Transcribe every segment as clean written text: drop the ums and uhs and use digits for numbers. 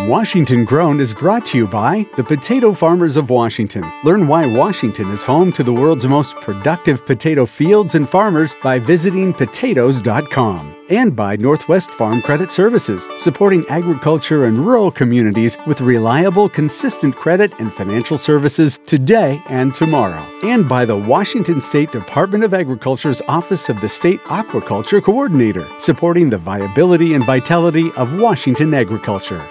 Washington Grown is brought to you by the Potato Farmers of Washington. Learn why Washington is home to the world's most productive potato fields and farmers by visiting potatoes.com. And by Northwest Farm Credit Services, supporting agriculture and rural communities with reliable, consistent credit and financial services today and tomorrow. And by the Washington State Department of Agriculture's Office of the State Aquaculture Coordinator, supporting the viability and vitality of Washington agriculture.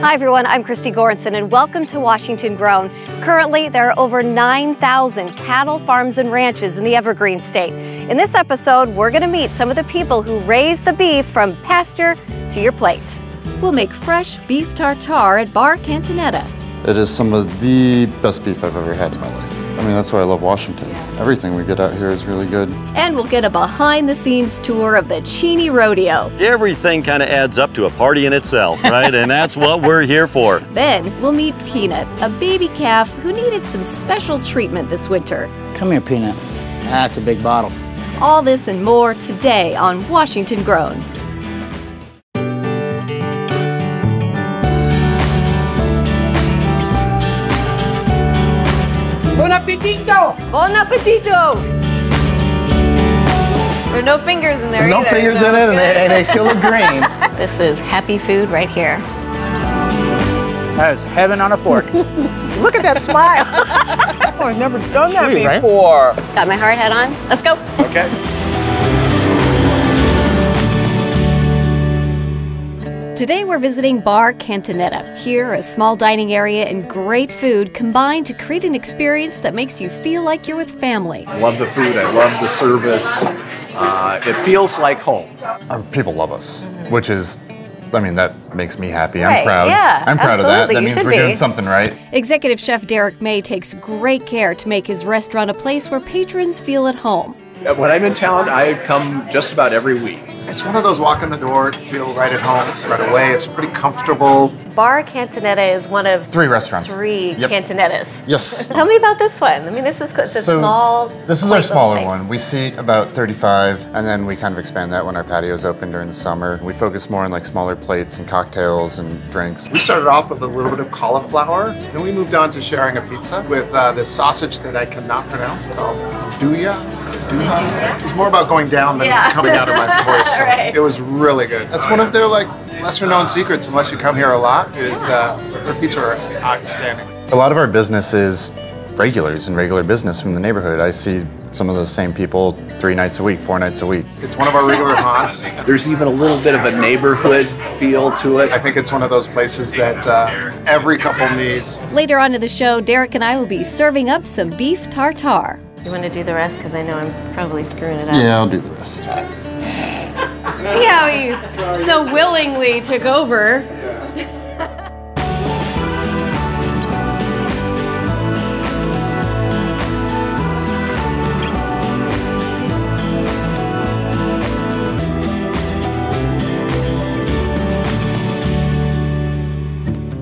Hi everyone, I'm Christy Goranson and welcome to Washington Grown. Currently, there are over 9,000 cattle farms and ranches in the Evergreen State. In this episode, we're going to meet some of the people who raise the beef from pasture to your plate. We'll make fresh beef tartare at Bar Cantinetta. It is some of the best beef I've ever had in my life. I mean, that's why I love Washington. Everything we get out here is really good. And we'll get a behind-the-scenes tour of the Cheney Rodeo. Everything kind of adds up to a party in itself, right? And that's what we're here for. Then we'll meet Peanut, a baby calf who needed some special treatment this winter. Come here, Peanut. That's a big bottle. All this and more today on Washington Grown. Bon appetito! Bon appetito! There are no fingers in there There's either. no fingers in it, and they still look green. This is happy food right here. That is heaven on a fork. Look at that smile! Oh, I've never done that Sweet, right? before. Got my hard hat on. Let's go. Okay. Today we're visiting Bar Cantinetta. Here, a small dining area and great food combine to create an experience that makes you feel like you're with family. I love the food, I love the service. It feels like home. People love us, which is, I mean, that makes me happy. Right, I'm proud. yeah, I'm proud of that. absolutely, That you means should we're be. doing something right. Executive Chef Derek May takes great care to make his restaurant a place where patrons feel at home. When I'm in town, I come just about every week. It's one of those walk in the door, feel right at home right away. It's pretty comfortable. Bar Cantinetta is one of 3 restaurants. 3 Yep. Cantinettas. Yes. Tell me about this one. I mean, this is it's a So, small. This is quaint our little smaller space. one. We seat about 35, and then we kind of expand that when our patio's open during the summer. We focus more on like smaller plates and cocktails and drinks. We started off with a little bit of cauliflower, then we moved on to sharing a pizza with this sausage that I cannot pronounce called Duya. It was more about going down than coming out of my voice. So Right. It was really good. That's one of their like lesser known secrets, unless you come here a lot, is their pizza are outstanding. A lot of our business is regulars and regular business from the neighborhood. I see some of those same people 3 nights a week, 4 nights a week. It's one of our regular haunts. There's even a little bit of a neighborhood feel to it. I think it's one of those places that every couple needs. Later on in the show, Derek and I will be serving up some beef tartare. You want to do the rest? Because I know I'm probably screwing it up. Yeah, I'll do the rest. See how he so willingly took over.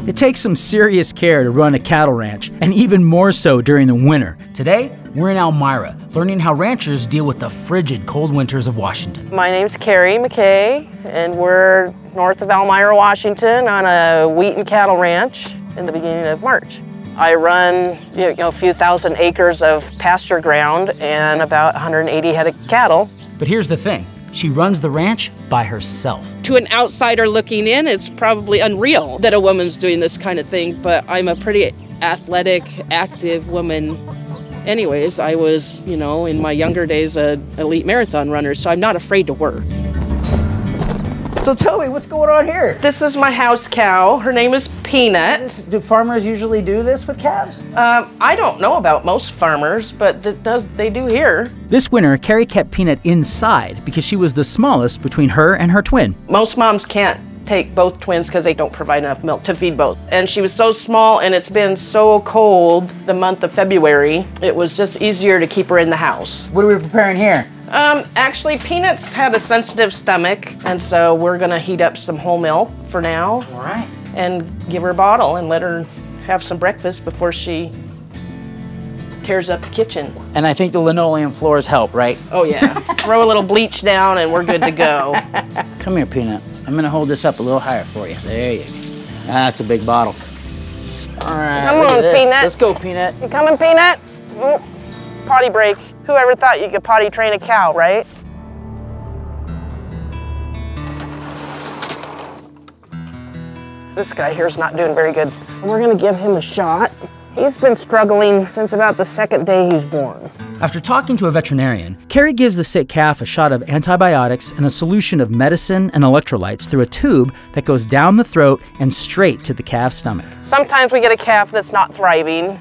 It takes some serious care to run a cattle ranch, and even more so during the winter. Today, we're in Almira, learning how ranchers deal with the frigid cold winters of Washington. My name's Carey McKay, and we're north of Almira, Washington, on a wheat and cattle ranch in the beginning of March. I run a few thousand acres of pasture ground and about 180 head of cattle. But here's the thing. She runs the ranch by herself. To an outsider looking in, it's probably unreal that a woman's doing this kind of thing, but I'm a pretty athletic, active woman. Anyways, I was, in my younger days, an elite marathon runner, so I'm not afraid to work. So tell me, what's going on here? This is my house cow. Her name is Peanut. Do farmers usually do this with calves? I don't know about most farmers, but they do here. This winter, Carey kept Peanut inside because she was the smallest between her and her twin. Most moms can't take both twins because they don't provide enough milk to feed both. And she was so small, and it's been so cold the month of February, it was just easier to keep her in the house. What are we preparing here? Actually, Peanut's had a sensitive stomach, and so we're gonna heat up some whole milk for now. All right. And give her a bottle and let her have some breakfast before she tears up the kitchen. And I think the linoleum floors help, right? Oh yeah. Throw a little bleach down and we're good to go. Come here, Peanut. I'm gonna hold this up a little higher for you. There you go. That's a big bottle. All right, Come look on, at this. Peanut. Let's go, Peanut. You coming, Peanut? Oh, potty break. Whoever thought you could potty train a cow, right? This guy here's not doing very good. We're gonna give him a shot. He's been struggling since about the second day he's born. After talking to a veterinarian, Carey gives the sick calf a shot of antibiotics and a solution of medicine and electrolytes through a tube that goes down the throat and straight to the calf's stomach. Sometimes we get a calf that's not thriving,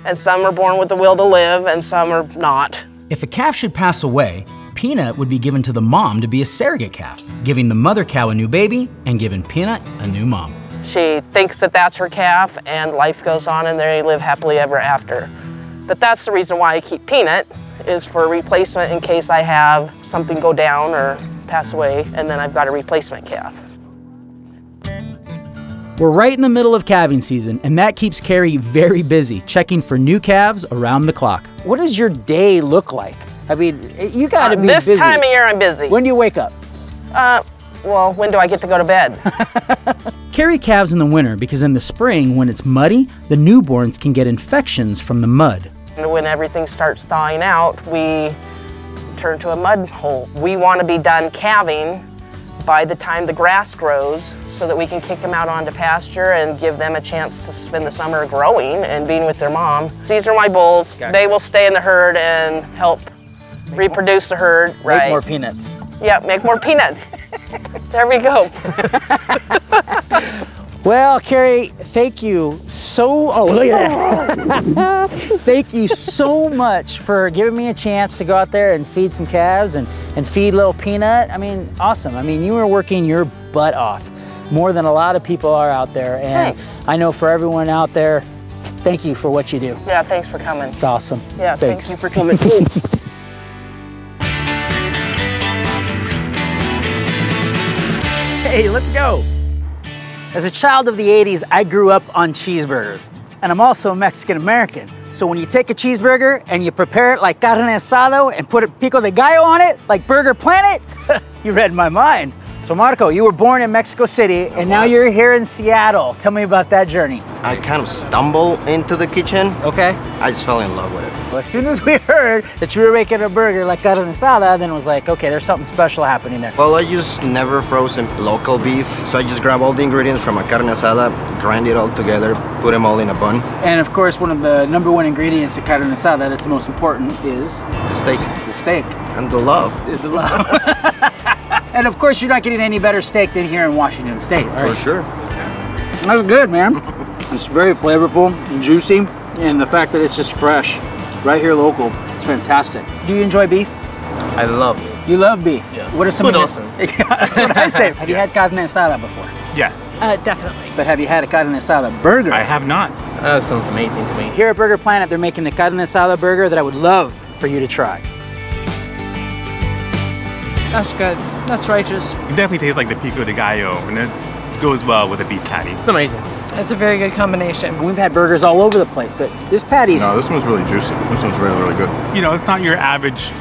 and some are born with the will to live, and some are not. If a calf should pass away, Peanut would be given to the mom to be a surrogate calf, giving the mother cow a new baby and giving Peanut a new mom. She thinks that that's her calf, and life goes on, and they live happily ever after. But that's the reason why I keep Peanut, is for a replacement in case I have something go down or pass away, and then I've got a replacement calf. We're right in the middle of calving season, and that keeps Carey very busy, checking for new calves around the clock. What does your day look like? I mean, you gotta be busy. This time of year I'm busy. When do you wake up? Well, when do I get to go to bed? Carey calves in the winter because in the spring, when it's muddy, the newborns can get infections from the mud. And when everything starts thawing out, we turn to a mud hole. We want to be done calving by the time the grass grows so that we can kick them out onto pasture and give them a chance to spend the summer growing and being with their mom. These are my bulls. Gotcha. They will stay in the herd and help reproduce the herd. Make more peanuts. Yep, make more peanuts. There we go. Well, Carey, thank you so, thank you so much for giving me a chance to go out there and feed some calves and feed little Peanut. I mean, awesome. I mean, you were working your butt off more than a lot of people are out there. And Thanks. I know for everyone out there, thank you for what you do. Yeah, thanks for coming. It's awesome. Yeah, thanks. Thank you for coming. Hey, let's go. As a child of the 80s, I grew up on cheeseburgers. And I'm also Mexican-American. So when you take a cheeseburger and you prepare it like carne asada and put a pico de gallo on it, like Burger Planet, you read my mind. So Marco, you were born in Mexico City and now you're here in Seattle. Tell me about that journey. I kind of stumbled into the kitchen. Okay. I just fell in love with it. Well, as soon as we heard that you were making a burger like carne asada, then it was like, okay, there's something special happening there. Well, I just never frozen local beef, so I just grab all the ingredients from a carne asada, grind it all together, put them all in a bun. And of course, one of the #1 ingredients to carne asada that's the most important is steak. The steak. And the love. The love. And of course, you're not getting any better steak than here in Washington State, right? For sure. That's good, man. It's very flavorful and juicy, and the fact that it's just fresh, right here local, it's fantastic. Do you enjoy beef? I love it. You love beef? Yeah. What are some of awesome. That's what I say. Have you had carne asada before? Yes. Definitely. But have you had a carne asada burger? I have not. That sounds amazing to me. Here at Burger Planet, they're making the carne asada burger that I would love for you to try. That's good. That's righteous. It definitely tastes like the pico de gallo, and it goes well with a beef patty. It's amazing. It's a very good combination. We've had burgers all over the place, but this patty's... No, this one's really juicy. This one's really, really good. You know, it's not your average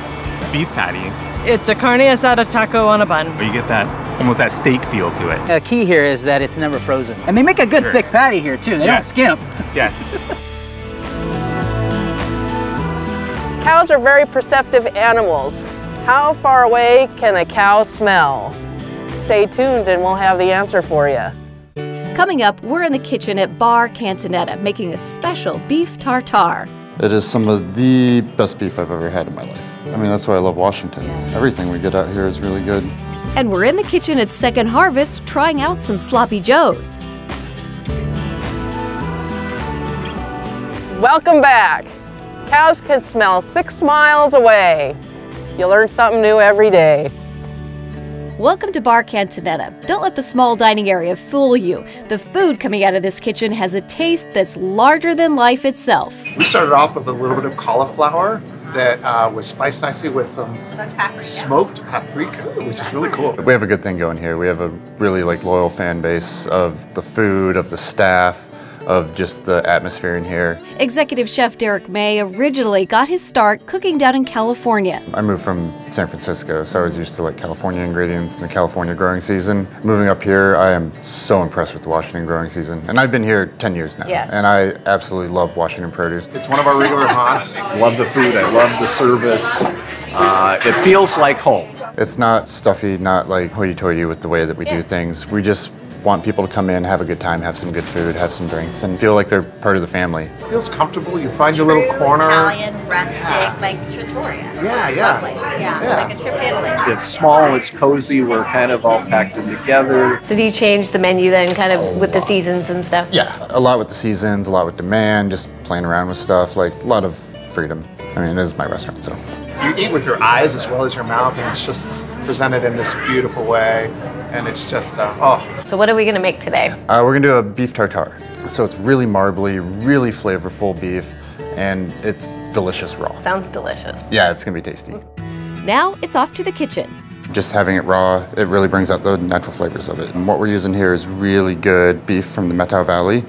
beef patty, It's a carne asada taco on a bun. but you get that, almost that steak feel to it. The key here is that it's never frozen. And they make a good thick patty here too. They don't skimp. Yes. Cows are very perceptive animals. How far away can a cow smell? Stay tuned and we'll have the answer for you. Coming up, we're in the kitchen at Bar Cantinetta making a special beef tartare. It is some of the best beef I've ever had in my life. I mean, that's why I love Washington. Everything we get out here is really good. And we're in the kitchen at Second Harvest trying out some sloppy joes. Welcome back. Cows can smell 6 miles away. You learn something new every day. Welcome to Bar Cantinetta. Don't let the small dining area fool you. The food coming out of this kitchen has a taste that's larger than life itself. We started off with a little bit of cauliflower that was spiced nicely with some smoked paprika, which is really cool. We have a good thing going here. We have a really loyal fan base of the food, of the staff. of just the atmosphere in here. Executive Chef Derek May originally got his start cooking down in California. I moved from San Francisco, so I was used to like California ingredients and the California growing season. Moving up here, I am so impressed with the Washington growing season. And I've been here 10 years now, and I absolutely love Washington produce. It's one of our regular haunts. Love the food, I love the service. It feels like home. It's not stuffy, not like hoity-toity with the way that we do things. We just want people to come in, have a good time, have some good food, have some drinks, and feel like they're part of the family. It feels comfortable. You find your little corner. Italian, rustic, like trattoria. Yeah. Like a trip to Italy. It's small, it's cozy, we're kind of all packed in together. So do you change the menu then kind of with the seasons and stuff? Yeah, a lot with the seasons, a lot with demand, just playing around with stuff, like a lot of freedom. I mean, it is my restaurant, so. You eat with your eyes as well as your mouth, and it's just presented in this beautiful way, and it's just, So what are we gonna make today? We're gonna do a beef tartare. So it's really marbly, really flavorful beef, and it's delicious raw. Sounds delicious. Yeah, it's gonna be tasty. Now it's off to the kitchen. Just having it raw, it really brings out the natural flavors of it. And what we're using here is really good beef from the Methow Valley,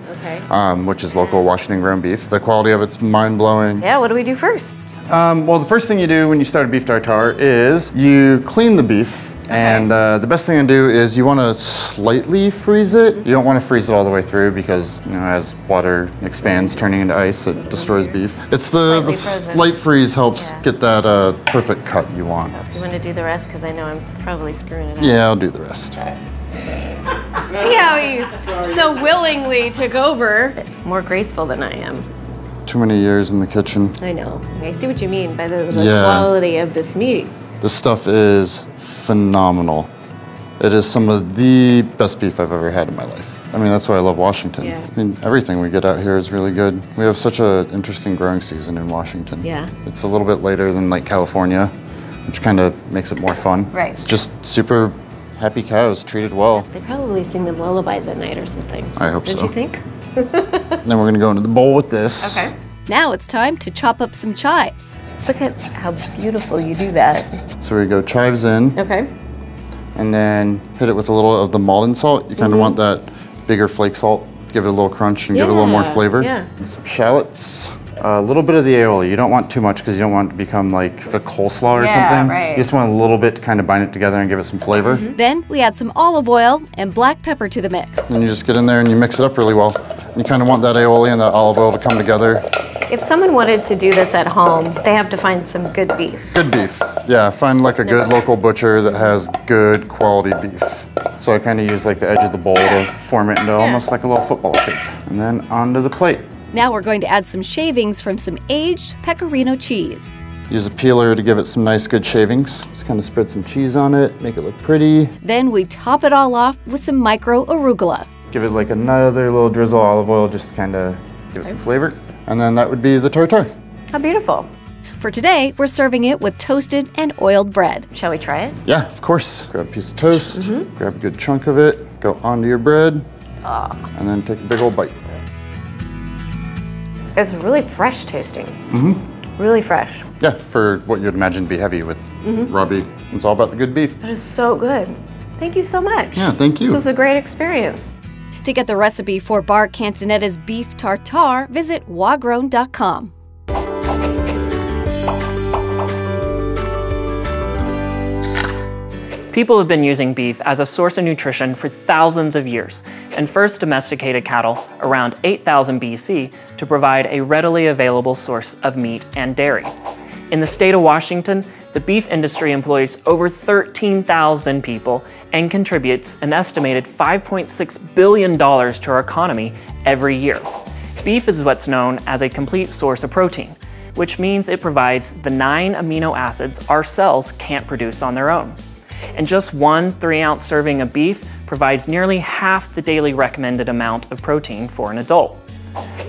which is local Washington grown beef. The quality of it's mind-blowing. Yeah, what do we do first? Well, the first thing you do when you start a beef tartare is you clean the beef. And the best thing to do is you want to slightly freeze it. You don't want to freeze it all the way through because, you know, as water expands, turning into ice, it destroys beef. It's the slight freeze helps get that perfect cut you want. You want to do the rest? Because I know I'm probably screwing it up. Yeah, I'll do the rest. See how he so willingly took over. More graceful than I am. Too many years in the kitchen. I know. I see what you mean by the quality of this meat. This stuff is phenomenal. It is some of the best beef I've ever had in my life. I mean, that's why I love Washington. Yeah. I mean, everything we get out here is really good. We have such an interesting growing season in Washington. Yeah. It's a little bit later than like California, which kind of makes it more fun. Right. It's just super happy cows, treated well. They probably sing them lullabies at night or something. I hope so. Don't you think? Then we're gonna go into the bowl with this. Okay. Now it's time to chop up some chives. Look at how beautiful you do that. So we go chives in. Okay. And then hit it with a little of the Maldon salt. You kind of want that bigger flake salt. Give it a little crunch and give it a little more flavor. Yeah. And some shallots. A little bit of the aioli. You don't want too much because you don't want it to become like a coleslaw or something. Right. You just want a little bit to kind of bind it together and give it some flavor. Then we add some olive oil and black pepper to the mix. Then you just get in there and you mix it up really well. And you kind of want that aioli and that olive oil to come together. If someone wanted to do this at home, they have to find some good beef. Good beef. Yeah, find like a good local butcher that has good quality beef. So I kind of use like the edge of the bowl to form it into almost like a little football shape. And then onto the plate. Now we're going to add some shavings from some aged pecorino cheese. Use a peeler to give it some nice good shavings. Just kind of spread some cheese on it, make it look pretty. Then we top it all off with some micro arugula. Give it like another little drizzle of olive oil just to kind of give it some flavor. And then that would be the tartare. How beautiful. For today, we're serving it with toasted and oiled bread. Shall we try it? Yeah, of course. Grab a piece of toast, grab a good chunk of it, go onto your bread, and then take a big old bite. It's really fresh tasting. Really fresh. Yeah, for what you'd imagine to be heavy with raw beef. It's all about the good beef. That is so good. Thank you so much. Yeah, thank you. This was a great experience. To get the recipe for Bar Cantinetta's beef tartare, visit wagrown.com. People have been using beef as a source of nutrition for thousands of years and first domesticated cattle around 8000 BC to provide a readily available source of meat and dairy. In the state of Washington, the beef industry employs over 13,000 people and contributes an estimated $5.6 billion to our economy every year. Beef is what's known as a complete source of protein, which means it provides the 9 amino acids our cells can't produce on their own. And just one 3-ounce serving of beef provides nearly half the daily recommended amount of protein for an adult.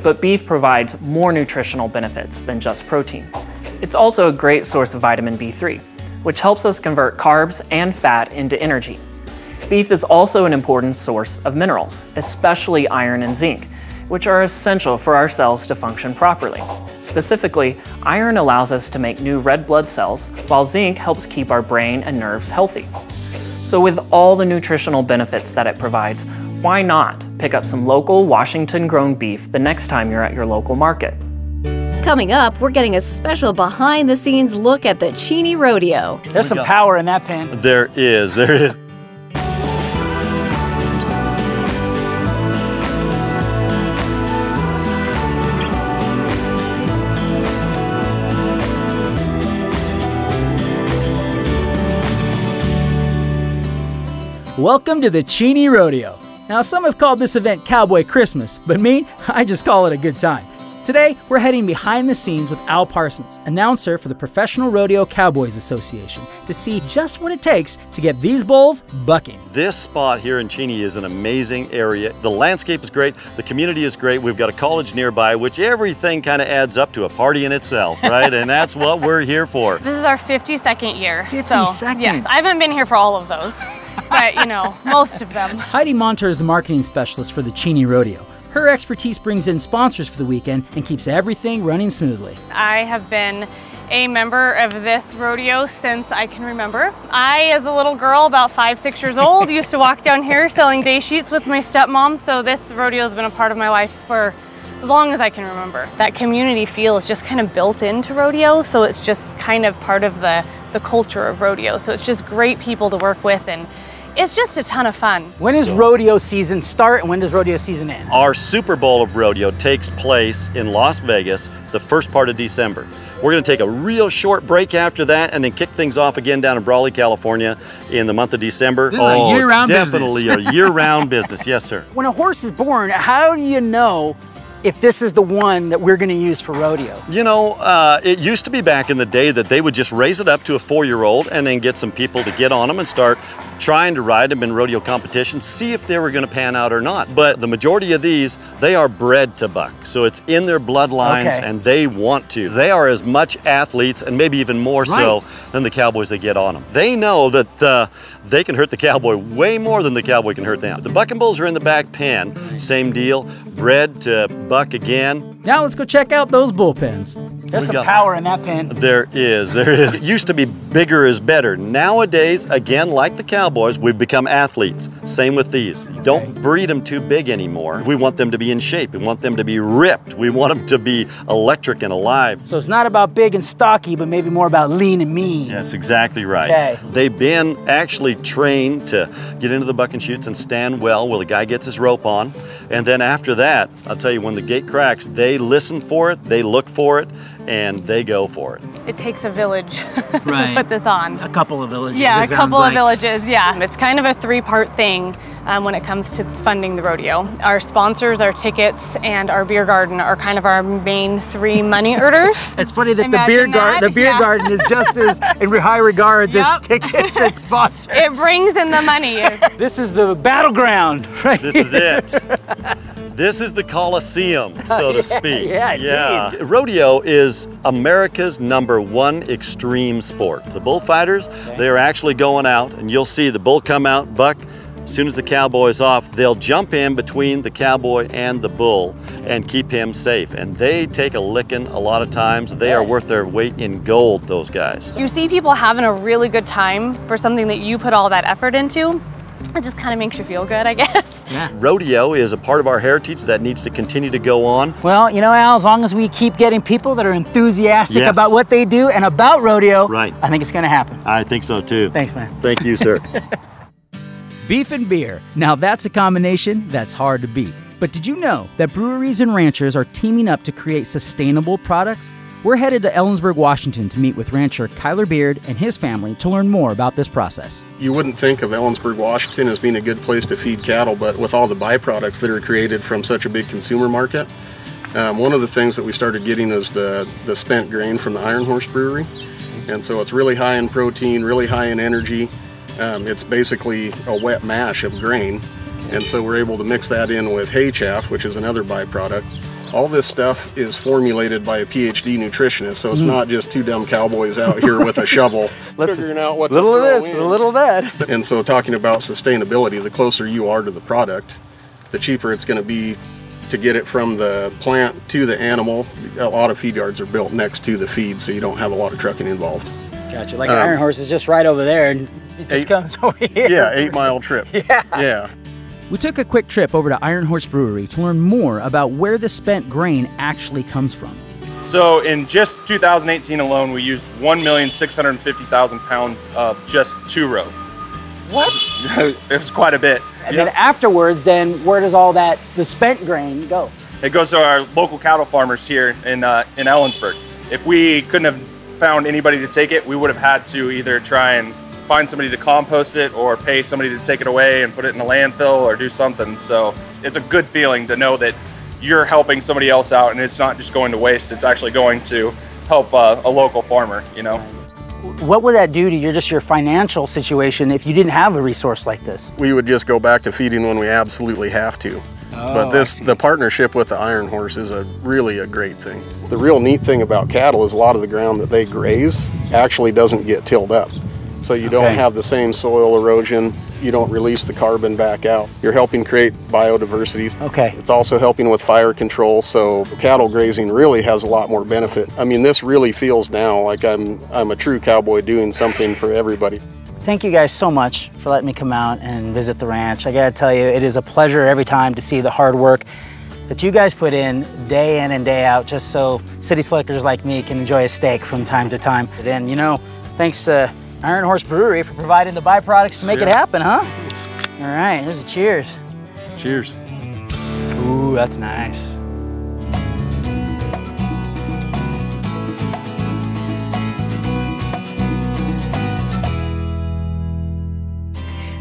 But beef provides more nutritional benefits than just protein. It's also a great source of vitamin B3, which helps us convert carbs and fat into energy. Beef is also an important source of minerals, especially iron and zinc, which are essential for our cells to function properly. Specifically, iron allows us to make new red blood cells, while zinc helps keep our brain and nerves healthy. So with all the nutritional benefits that it provides, why not Pick up some local Washington-grown beef the next time you're at your local market. Coming up, we're getting a special behind-the-scenes look at the Cheney Rodeo. There's some power in that pan. There is, there is. Welcome to the Cheney Rodeo. Now, some have called this event Cowboy Christmas, but me, I just call it a good time. Today, we're heading behind the scenes with Al Parsons, announcer for the Professional Rodeo Cowboys Association, to see just what it takes to get these bulls bucking. This spot here in Cheney is an amazing area. The landscape is great, the community is great. We've got a college nearby, which everything kind of adds up to a party in itself, right? And that's what we're here for. This is our 52nd year. 52nd? Yes, I haven't been here for all of those, but you know, most of them. Heidi Monter is the marketing specialist for the Cheney Rodeo. Her expertise brings in sponsors for the weekend and keeps everything running smoothly. I have been a member of this rodeo since I can remember. I, as a little girl, about 5, 6 years old, used to walk down here selling day sheets with my stepmom, so this rodeo has been a part of my life for as long as I can remember. That community feel is just kind of built into rodeo, so it's just kind of part of the culture of rodeo. So it's just great people to work with, and it's just a ton of fun. When does rodeo season start and when does rodeo season end? Our Super Bowl of rodeo takes place in Las Vegas the first part of December. We're going to take a real short break after that and then kick things off again down in Brawley, California in the month of December. This is a year-round definitely business. a year-round business. Yes, sir. When a horse is born, how do you know if this is the one that we're going to use for rodeo? You know, it used to be back in the day that they would just raise it up to a 4-year-old and then get some people to get on them and start trying to ride them in rodeo competitions, see if they were going to pan out or not. But the majority of these, they are bred to buck. So it's in their bloodlines and they want to. They are as much athletes and maybe even more so than the cowboys that get on them. They know that they can hurt the cowboy way more than the cowboy can hurt them. The bucking bulls are in the back pen, same deal, bred to buck again. Now let's go check out those bullpens. There's some power in that pen. There is, there is. It used to be bigger is better. Nowadays, again, like the cowboys, we've become athletes. Same with these. You don't breed them too big anymore. We want them to be in shape. We want them to be ripped. We want them to be electric and alive. So it's not about big and stocky, but maybe more about lean and mean. That's exactly right. Okay. They've been actually trained to get into the bucking chutes and stand well while the guy gets his rope on. And then after that, I'll tell you, when the gate cracks, they listen for it, they look for it, and they go for it. It takes a village to put this on. A couple of villages. Yeah, a couple of villages, yeah. It's kind of a 3-part thing when it comes to funding the rodeo. Our sponsors, our tickets, and our beer garden are kind of our main 3 money earners. It's funny that the beer garden is just as in high regards as tickets and sponsors. It brings in the money. This is the battleground, right? This is it. This is the Coliseum, so to speak. Yeah. Rodeo is America's #1 extreme sport. The bullfighters, they are actually going out, and you'll see the bull come out, buck. As soon as the cowboy's off, they'll jump in between the cowboy and the bull and keep him safe. And they take a licking a lot of times. They are worth their weight in gold, those guys. You see people having a really good time for something that you put all that effort into. It just kind of makes you feel good, I guess. Yeah. Rodeo is a part of our heritage that needs to continue to go on. Well, you know, Al, as long as we keep getting people that are enthusiastic about what they do and about rodeo, I think it's going to happen. I think so too. Thanks, man. Thank you, sir. Beef and beer. Now that's a combination that's hard to beat. But did you know that breweries and ranchers are teaming up to create sustainable products? We're headed to Ellensburg, Washington to meet with rancher Kyler Beard and his family to learn more about this process. You wouldn't think of Ellensburg, Washington as being a good place to feed cattle, but with all the byproducts that are created from such a big consumer market, one of the things that we started getting is the spent grain from the Iron Horse Brewery. And so it's really high in protein, really high in energy. It's basically a wet mash of grain. And so we're able to mix that in with hay chaff, which is another byproduct. All this stuff is formulated by a PhD nutritionist, so it's not just 2 dumb cowboys out here with a shovel figuring out what to throw in. A little of this, a little of that. And so talking about sustainability, the closer you are to the product, the cheaper it's going to be to get it from the plant to the animal. A lot of feed yards are built next to the feed, so you don't have a lot of trucking involved. Gotcha, like an Iron Horse is just right over there, and it just comes over here. Yeah, 8-mile trip. Yeah. We took a quick trip over to Iron Horse Brewery to learn more about where the spent grain actually comes from. So in just 2018 alone, we used 1,650,000 pounds of just two-row. What? It was quite a bit. And then afterwards, then where does all that, the spent grain, go? It goes to our local cattle farmers here in Ellensburg. If we couldn't have found anybody to take it, we would have had to either try and find somebody to compost it or pay somebody to take it away and put it in a landfill or do something. So it's a good feeling to know that you're helping somebody else out and it's not just going to waste, it's actually going to help a local farmer, you know. What would that do to your financial situation if you didn't have a resource like this? We would just go back to feeding when we absolutely have to. But the partnership with the Iron Horse is really a great thing. The real neat thing about cattle is a lot of the ground that they graze actually doesn't get tilled up. So you don't have the same soil erosion, you don't release the carbon back out. You're helping create biodiversity. Okay. It's also helping with fire control, so cattle grazing really has a lot more benefit. I mean, this really feels now like I'm a true cowboy doing something for everybody. Thank you guys so much for letting me come out and visit the ranch. I gotta tell you, it is a pleasure every time to see the hard work that you guys put in day in and day out just so city slickers like me can enjoy a steak from time to time. And you know, thanks to Iron Horse Brewery for providing the byproducts to make it happen, huh? All right, here's a cheers. Cheers. Ooh, that's nice.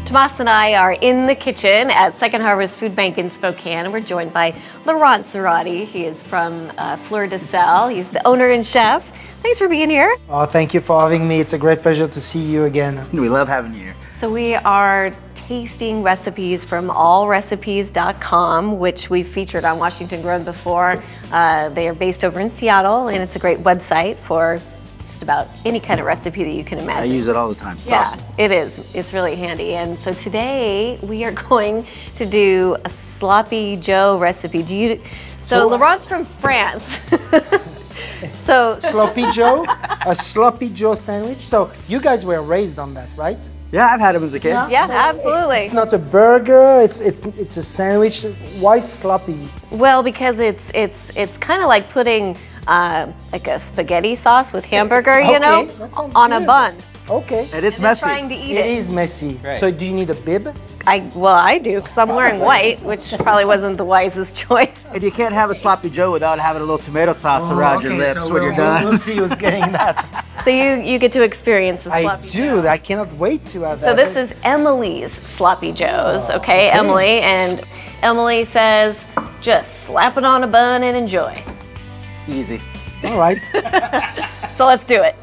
Tomas and I are in the kitchen at Second Harvest Food Bank in Spokane, and we're joined by Laurent Zarate. He is from Fleur de Sel. He's the owner and chef. Thanks for being here. Oh, thank you for having me. It's a great pleasure to see you again. We love having you here. So we are tasting recipes from AllRecipes.com, which we've featured on Washington Grown before. They are based over in Seattle, and it's a great website for just about any kind of recipe that you can imagine. I use it all the time. It's yeah, awesome. It is. It's really handy. And so today we are going to do a sloppy Joe recipe. So Laurent's from France. So Sloppy Joe, a Sloppy Joe sandwich. So you guys were raised on that, right? Yeah, I've had them as a kid. Yeah, absolutely. It's not a burger. It's a sandwich. Why sloppy? Well, because it's kind of like putting like a spaghetti sauce with hamburger, you know, on a bun. Okay. And it's messy. Trying to eat It is messy. Right. So do you need a bib? Well, I do, because I'm wearing white, which probably wasn't the wisest choice. And you can't have a sloppy Joe without having a little tomato sauce around your lips so when you're done. We'll see who's getting that. So you get to experience the sloppy Joe. I cannot wait to have that. So this is Emily's Sloppy Joes, okay, Emily, and Emily says, just slap it on a bun and enjoy. Easy. All right. So let's do it.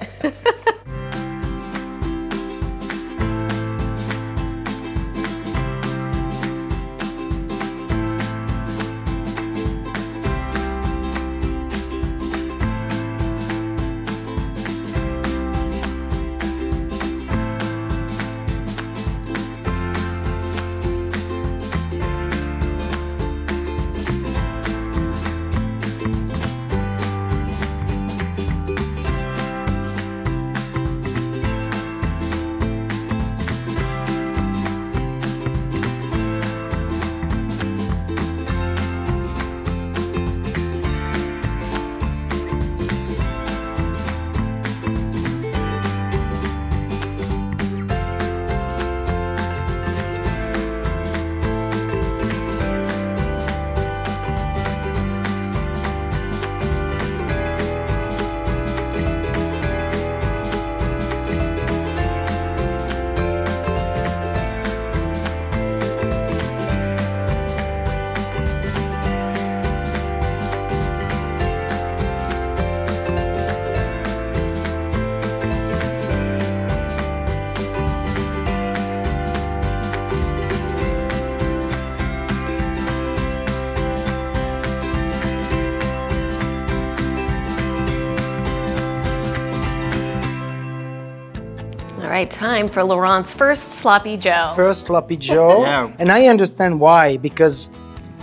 All right, time for Laurent's first Sloppy Joe. First Sloppy Joe. Yeah. And I understand why, because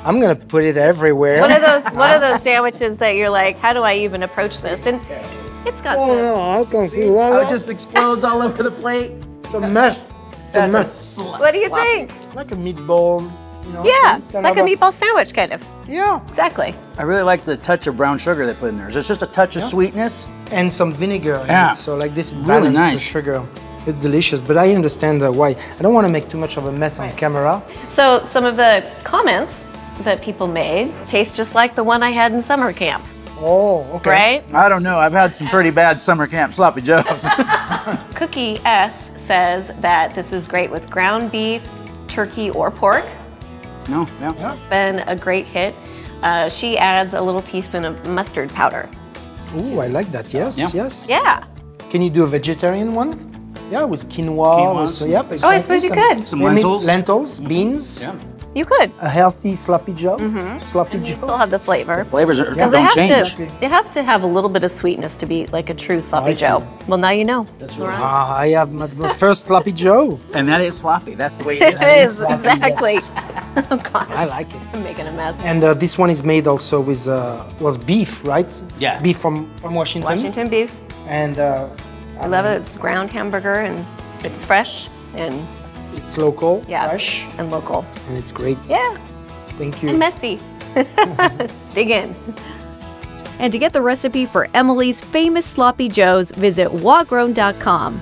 I'm gonna put it everywhere. One of those sandwiches that you're like, how do I even approach this? And it's got some. I can see Oh, it just explodes all over the plate. The mesh. That's a What do you think? Like a meatball. You know, Yeah, it's kind like a of meatball sandwich, kind of. Yeah. Exactly. I really like the touch of brown sugar they put in there. It's just a touch of sweetness. And some vinegar in Yeah. it, so like this Really balances nice. the sugar. It's delicious, but I understand why. I don't want to make too much of a mess on camera. So some of the comments that people made taste just like the one I had in summer camp. Oh, okay. Right? I don't know. I've had some pretty bad summer camp sloppy joes. Cookie S says that this is great with ground beef, turkey, or pork. No, yeah. It's been a great hit. She adds a little teaspoon of mustard powder. Ooh, I like that. Yes, Yeah. yes. Yeah. Can you do a vegetarian one? Yeah, with quinoa. With, some- yep, Oh, I suppose you could. Some maybe lentils. Lentils, beans. Yeah. You could. A healthy sloppy joe. Sloppy You joe. still have the flavor. Flavors are, Because don't change. it has to have a little bit of sweetness to be like a true sloppy I see. joe. Well, now you know. That's Laurent. I have my first sloppy joe. And that is sloppy. That's the way you It do it. is, exactly. Oh, gosh. I like it. I'm making a mess. And this one is made also with was beef, right? Yeah. Beef from Washington. Washington beef. And I love it. It's ground hamburger and it's fresh and it's local, yeah, fresh, and local. and it's great. Yeah. Thank you. And messy. Dig in. And to get the recipe for Emily's famous sloppy joes, visit wagrown.com.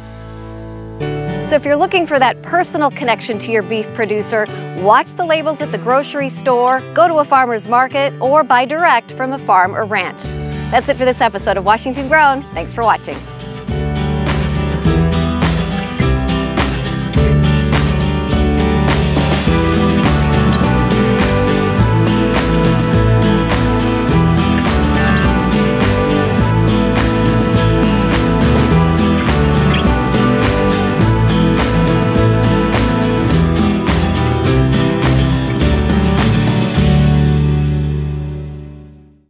So if you're looking for that personal connection to your beef producer, watch the labels at the grocery store, go to a farmer's market, or buy direct from a farm or ranch. That's it for this episode of Washington Grown. Thanks for watching.